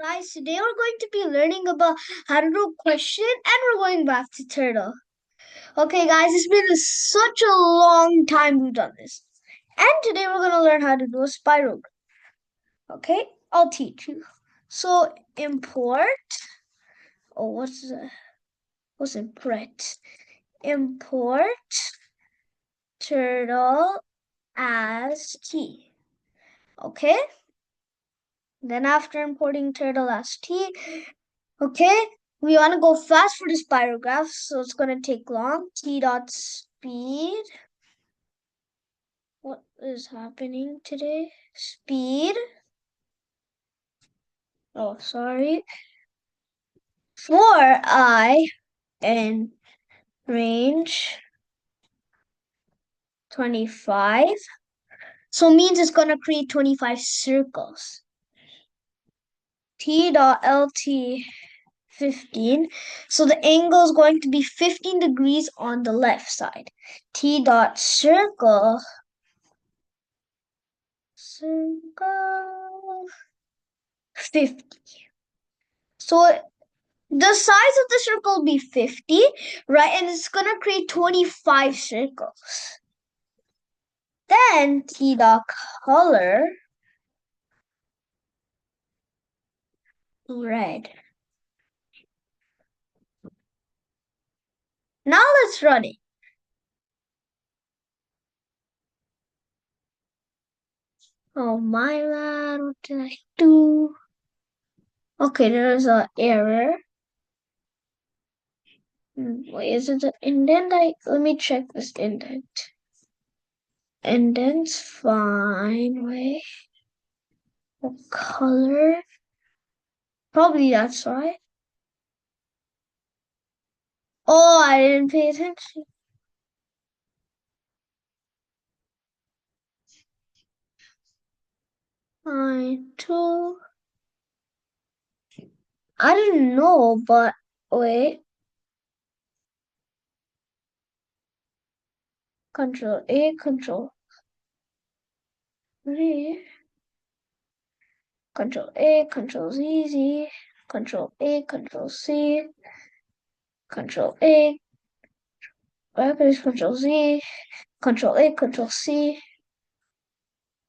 Guys, today we're going to be learning about how to do question and we're going back to turtle. Okay, guys, it's been such a long time we've done this. And today we're going to learn how to do a spiral. Okay, I'll teach you. So, oh, what's import? Import turtle as t. Okay, then after importing turtle as t, okay, we want to go fast for the spirograph, so it's going to take long. T dot speed. What is happening today? Speed. Oh, sorry. For I and range 25. So it means it's going to create 25 circles. T dot LT 15. So the angle is going to be 15 degrees on the left side. T dot circle 50. So the size of the circle will be 50, right? And it's going to create 25 circles. Then T dot color red. Now let's run it. Oh my god, what did I do? Okay, there's an error. Wait, is it an indent? Let me check this indent. Indent's fine. Wait. What color? Probably that's right. Oh, I didn't pay attention. Fine, two. I didn't know, but wait. Control A, Control V, Control A, Control Z, Z, Control A, Control C, Control A, backwards Control Z, Control A, Control C.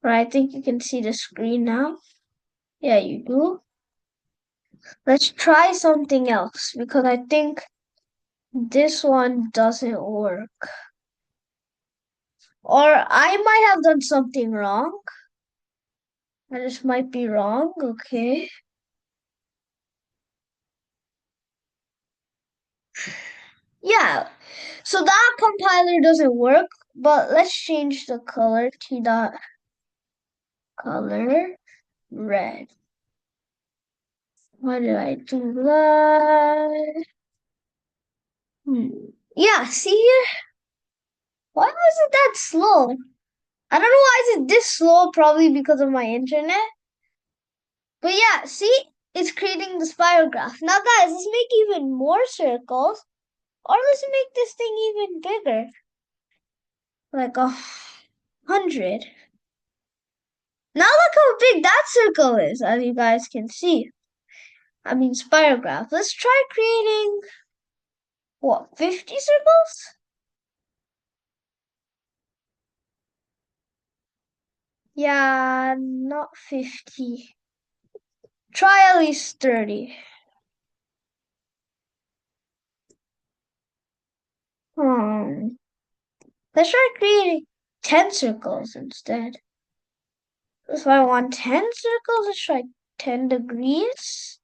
Right, I think you can see the screen now. Yeah, you do. Let's try something else because I think this one doesn't work. Or I might have done something wrong. I just might be wrong, okay. Yeah, so that compiler doesn't work, but let's change the color. T dot color red. Why did I do that? Yeah, see here? Why was it that slow? I don't know why is it this slow, probably because of my internet. But yeah, see? It's creating the spirograph. Now guys, let's make even more circles. Or let's make this thing even bigger. Like 100. Now look how big that circle is, as you guys can see. I mean, spirograph. Let's try creating, what, 50 circles? Yeah, not 50. Try at least 30. Hmm. Let's try creating 10 circles instead. If I want 10 circles, let's try 10 degrees.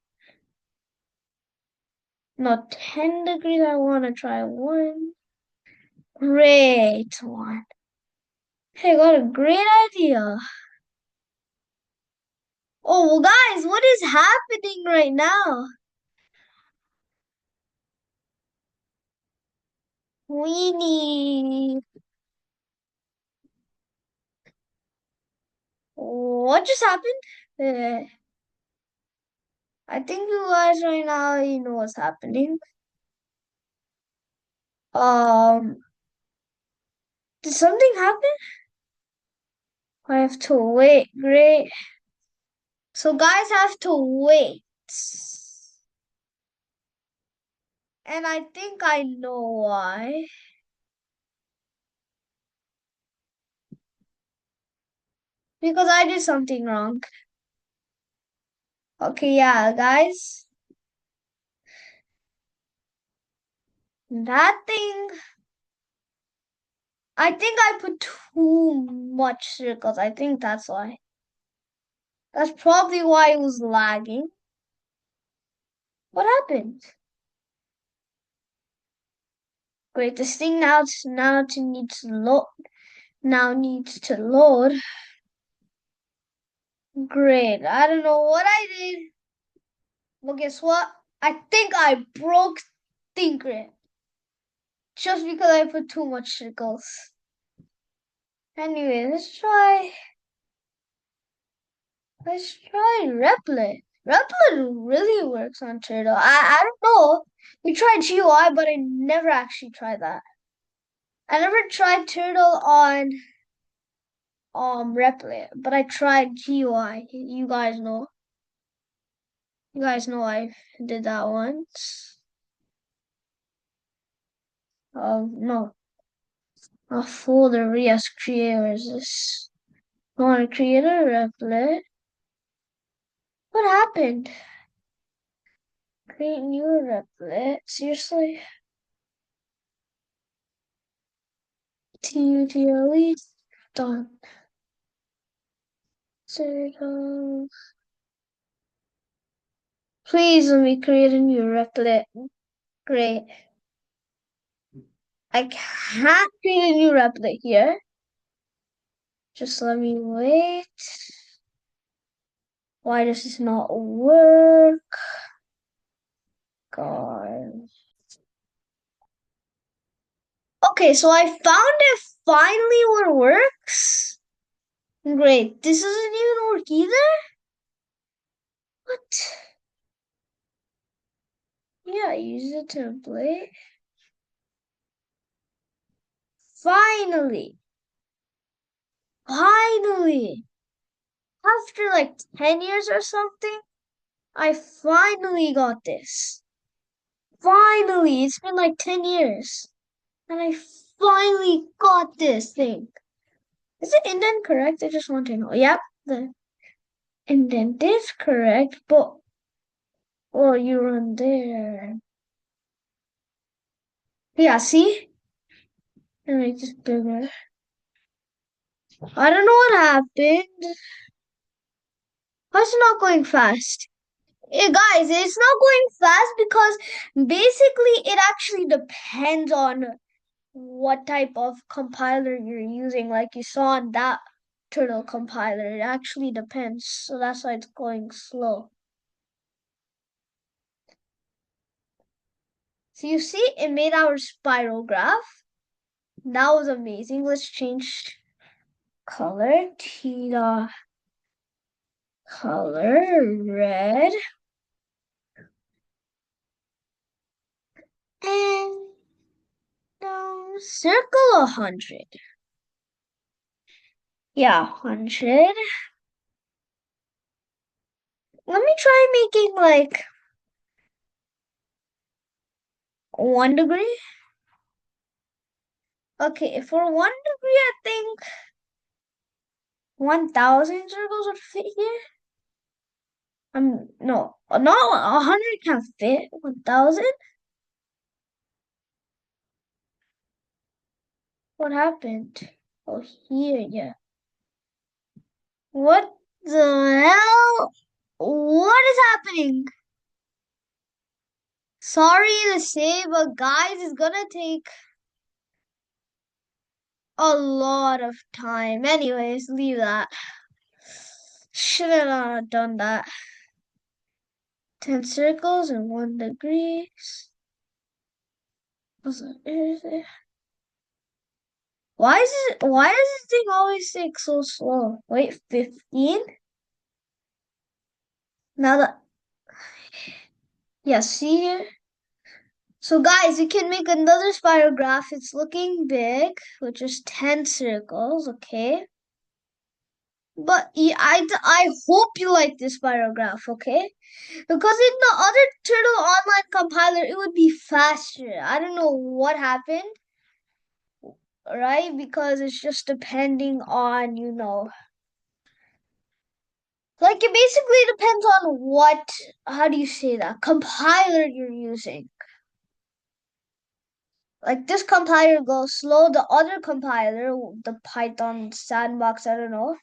Not 10 degrees, I want to try one. Great one. Hey, got a great idea. Oh, well, guys, what is happening right now? We need. What just happened? I think you guys right now, you know what's happening. Um, did something happen? I have to wait. Great. So guys have to wait. And I think I know why. Because I did something wrong. Okay, yeah, guys. That thing, I think I put too much circles. I think that's why. That's probably why it was lagging. What happened? Great, this thing now needs to load. Great. I don't know what I did. Well, guess what? I think I broke Thinkgrid just because I put too much circles. Anyway, let's try Replit. Replit really works on Turtle. I don't know. We tried GUI, but I never actually tried that. I never tried Turtle on Replit, but I tried GUI. You guys know. You guys know I did that once. No. A folder, yes, creators. This. I want to create a Replit. What happened? Create new Replit? Seriously? TUTLE done. Circle. Please let me create a new Replit. Great. I can't create a new Replit here. Just let me wait. Why does this not work? God. Okay, so I found it finally what works. Great. This doesn't even work either? What? Yeah, use the template. Finally. Finally. After like 10 years or something, I finally got this. Finally. It's been like 10 years. And I finally got this thing. Is the indent correct? I just want to know. Yep, the indent is correct, but oh, you run there. Yeah, see? And make this bigger. I don't know what happened. Why is it not going fast? Hey guys, it's not going fast because basically it actually depends on what type of compiler you're using. Like you saw on that turtle compiler, it actually depends. So that's why it's going slow. So you see, it made our spirograph. That was amazing. Let's change color. Theta color red. And circle 100. Yeah, 100. Let me try making like 1 degree. Okay, for 1 degree, I think 1,000 circles would fit here. No, not 100 can't fit. 1,000? What happened? Oh, here, yeah. What the hell? What is happening? Sorry to say, but guys, it's gonna take a lot of time. Anyways, leave that. Should have not done that. 10 circles and 1 degree. Why does this thing always take so slow? Wait, 15? Now that yeah, see here? So guys, you can make another spiral graph. It's looking big, with just 10 circles, okay? But I hope you like this spirograph, okay? Because in the other Turtle Online compiler, it would be faster. I don't know what happened, right? Because it's just depending on, like it basically depends on what, how do you say that, compiler you're using. Like this compiler goes slow, the other compiler, the Python sandbox, I don't know,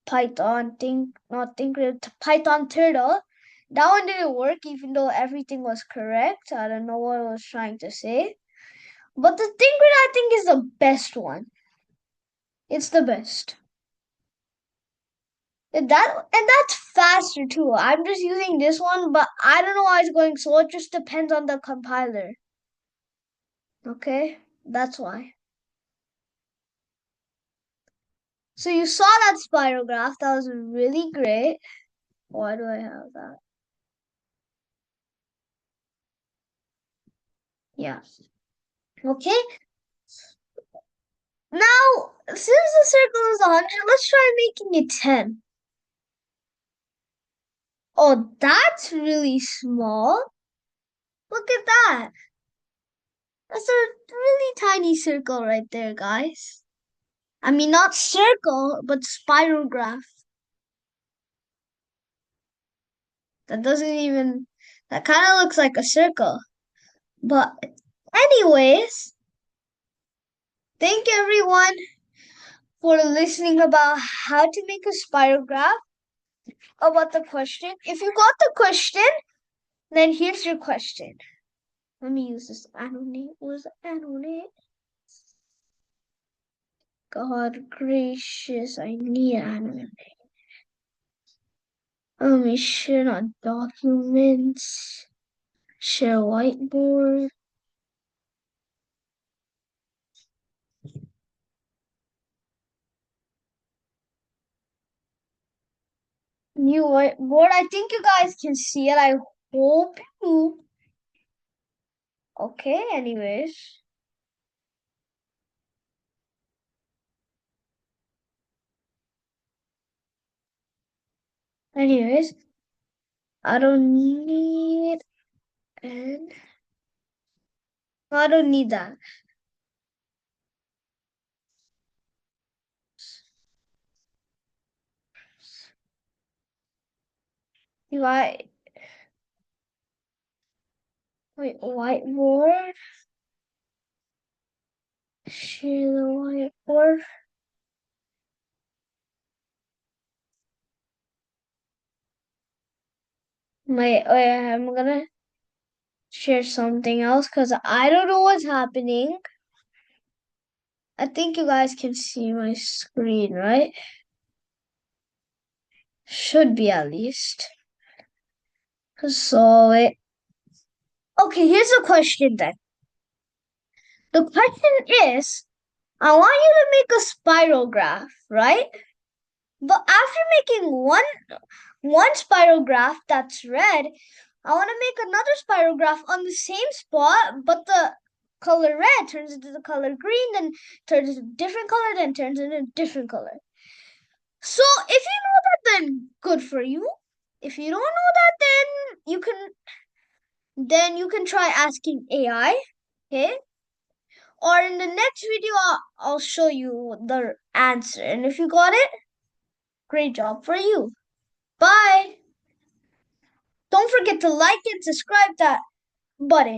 Python think not think Python turtle. That one didn't work even though everything was correct. I don't know what I was trying to say. But the Think I think is the best one. It's the best. And that's faster too. I'm just using this one, but I don't know why it's going slow. It just depends on the compiler. Okay? That's why. So you saw that spirograph. That was really great. Why do I have that? Yeah. Okay. Now, since the circle is 100, let's try making it 10. Oh, that's really small. Look at that. That's a really tiny circle right there, guys. I mean, not circle, but spirograph. That doesn't even, that kind of looks like a circle. But, anyways, thank everyone for listening about how to make a spirograph, about the question. If you got the question, then here's your question. Let me use this anonymate. Was anonymate? God gracious, I need anonymate. Let me share on documents. Share whiteboard. New whiteboard. I think you guys can see it. I hope you. Okay, anyways. Anyways, I don't need and I don't need that. You got wait whiteboard. Share the whiteboard. I'm gonna share something else because I don't know what's happening. I think you guys can see my screen, right? Should be at least. So it. Okay, here's a question then. The question is, I want you to make a spirograph, right? But after making one spirograph that's red, I want to make another spirograph on the same spot, but the color red turns into the color green, then turns into a different color, then turns into a different color. So if you know that, then good for you. If you don't know that, then you can try asking AI, okay? Or in the next video, I'll show you the answer. And if you got it, great job for you. Bye. Don't forget to like and subscribe that button.